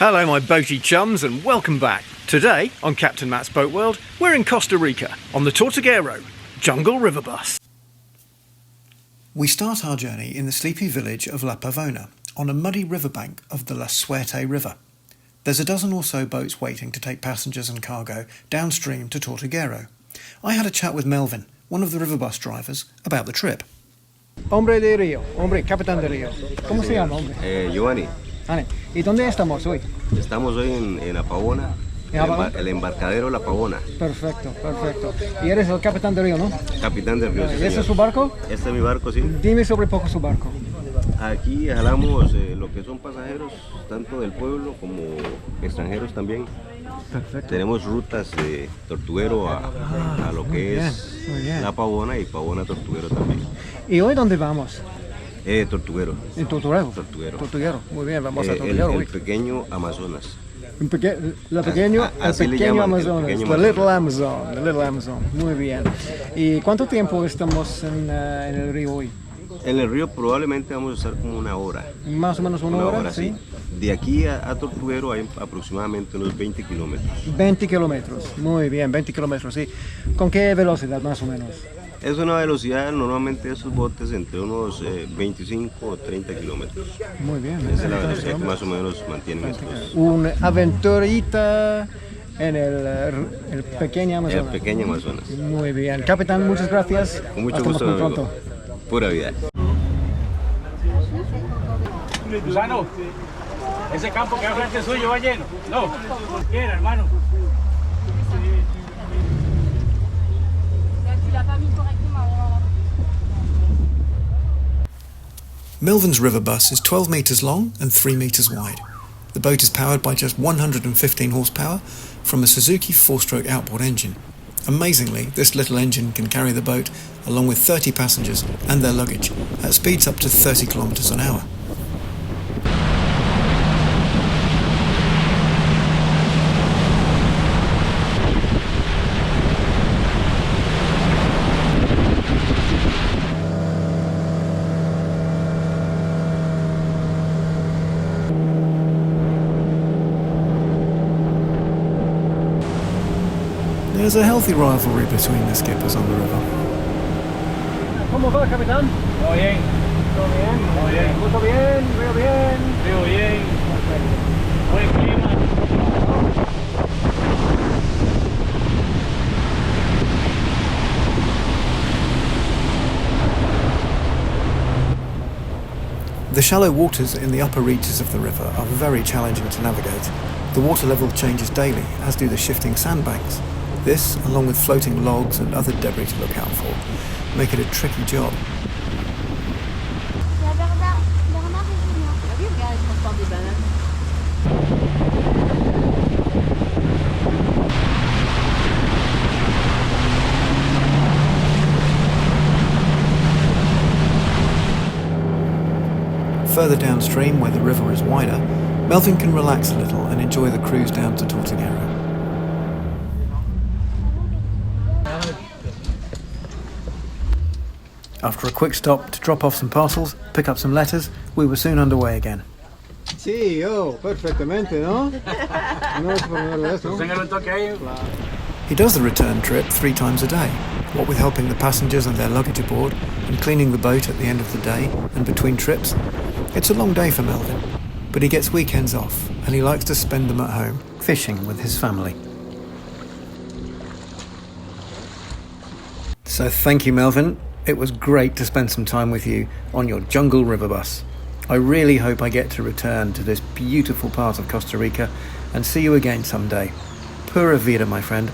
Hello my Boaty Chums and welcome back. Today on Captain Matt's Boatworld, we're in Costa Rica on the Tortuguero Jungle River Bus. We start our journey in the sleepy village of La Pavona on a muddy riverbank of the La Suerte River. There's a dozen or so boats waiting to take passengers and cargo downstream to Tortuguero. I had a chat with Melvin, one of the river bus drivers, about the trip. Hombre de Río, capitán de Río. ¿Cómo se llama, hombre? Giovanni. ¿Y dónde estamos hoy? Estamos hoy en La Pavona, el embarcadero La Pavona. Perfecto. Y eres el capitán de Río, ¿no? Capitán del río, sí, ¿Y señor. ese es su barco? Este es mi barco, sí. Dime sobre poco su barco. Aquí jalamos lo que son pasajeros, tanto del pueblo como extranjeros también. Perfecto. Tenemos rutas de Tortuguero a lo que es muy bien. La Pavona y Pavona Tortuguero también. ¿Y hoy dónde vamos? Tortuguero. En Tortuguero. Tortuguero. Muy bien, vamos a Tortuguero el hoy. pequeño Amazonas. El pequeño Amazon, the Little Amazon. Muy bien. ¿Y cuánto tiempo estamos en el río hoy? En el río probablemente vamos a estar como una hora. Más o menos una hora, ¿sí? De aquí a Tortuguero hay aproximadamente unos 20 kilómetros. 20 kilómetros, muy bien, 20 kilómetros, sí. ¿Con qué velocidad más o menos? Es una velocidad normalmente de esos botes entre unos 25 o 30 kilómetros. Muy bien. Esa es la velocidad que más o menos mantienen estos. Una aventurita en el pequeño Amazonas. El pequeño Amazonas. Muy bien. Capitán, muchas gracias. Con mucho Hasta gusto, muy amigo. pronto. Pura vida. Gusano, ese campo que al frente suyo va lleno. No, quiera, hermano. Melvin's river bus is 12 metres long and 3 metres wide. The boat is powered by just 115 horsepower from a Suzuki 4-stroke outboard engine. Amazingly, this little engine can carry the boat along with 30 passengers and their luggage at speeds up to 30 kilometres an hour. There's a healthy rivalry between the skippers on the river. ¿Cómo va, capitán? Todo bien. ¿Todo bien? Todo bien. ¿Todo bien? ¿Río bien? Río bien. Buen clima. The shallow waters in the upper reaches of the river are very challenging to navigate. The water level changes daily, as do the shifting sandbanks. This, along with floating logs and other debris to look out for, make it a tricky job. Further downstream, where the river is wider, Melvin can relax a little and enjoy the cruise down to Tortuguero. After a quick stop to drop off some parcels, pick up some letters, we were soon underway again. Sí, perfectamente, ¿no? No es por nada de eso. Tengan un toque ahí. He does the return trip 3 times a day, what with helping the passengers and their luggage aboard and cleaning the boat at the end of the day and between trips. It's a long day for Melvin, but he gets weekends off and he likes to spend them at home, fishing with his family. So thank you, Melvin. It was great to spend some time with you on your jungle river bus. I really hope I get to return to this beautiful part of Costa Rica and see you again someday. Pura vida, my friend.